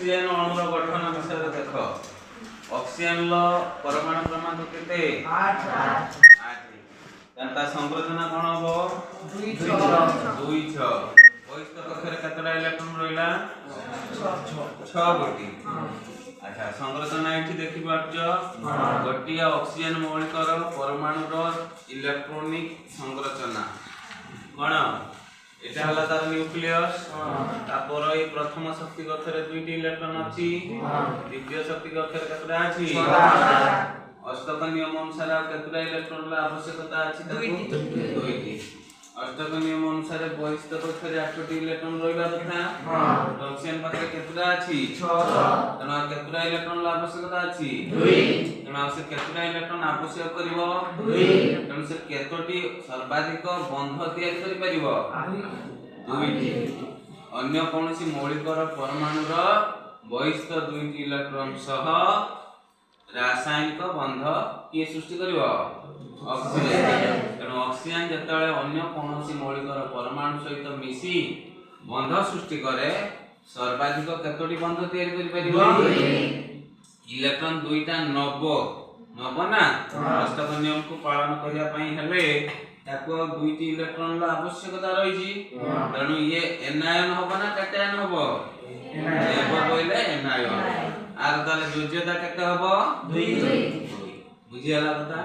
Oxygen अणुर गठन विषय देख ऑक्सीजन परमाणु क्रमांक केते 8 संरचना कौन हम 2 6 बहिस्थ कक्षर केतटा इलेक्ट्रॉन रहिला 6 गोटी। अच्छा संरचना एठी देखि पाछो गोटिया ऑक्सीजन मौलिकर परमाणुर इलेक्ट्रॉनिक संरचना कौन एटा हला तार न्यूक्लियस तापर ए प्रथम शक्ति कक्षरे दुईटी इलेक्ट्रॉन अछि द्वितीय शक्ति कक्षरे केतटा अछि अष्टक नियम अनुसार केतटा इलेक्ट्रॉन ला आवश्यकता अछि दुईटी अष्टक नियम अनुसार बहिस्थ कक्षरे 8टी इलेक्ट्रॉन रहिबा तथा ऑक्सीजन पाखे केतटा अछि 6 तनो केतटा इलेक्ट्रॉन ला आवश्यकता अछि 2 तनो से केतटा इलेक्ट्रॉन आवश्यक करिवो 2 तनो से केतोटी सर्वाधिक बंध तयार करि परिवो दुईटी अन्य कोनोसी मौलिकर परमाणुर बहिस्थ दुईटी इलेक्ट्रॉन सह रासायनिक बंध किए सृष्टि करिवो ऑक्सीजन तेणु ऑक्सीजन जतले अन्य कोनोसी मौलिकर परमाणु सहित मिसी बंध सृष्टि करे सर्वाधिक केतोटी बंध तयार करि परिवो इलेक्ट्रॉन दुईटा नव ना अष्टक नियम को पालन करिया पई हेले ताको दुईटी इलेक्ट्रॉन ला आवश्यकता रही छी तेणु ये एनायन होबो ना कैटायन होबो एबो बोले एनायन आर ताले योग्यता केते होबो 2 बुझियाला कथा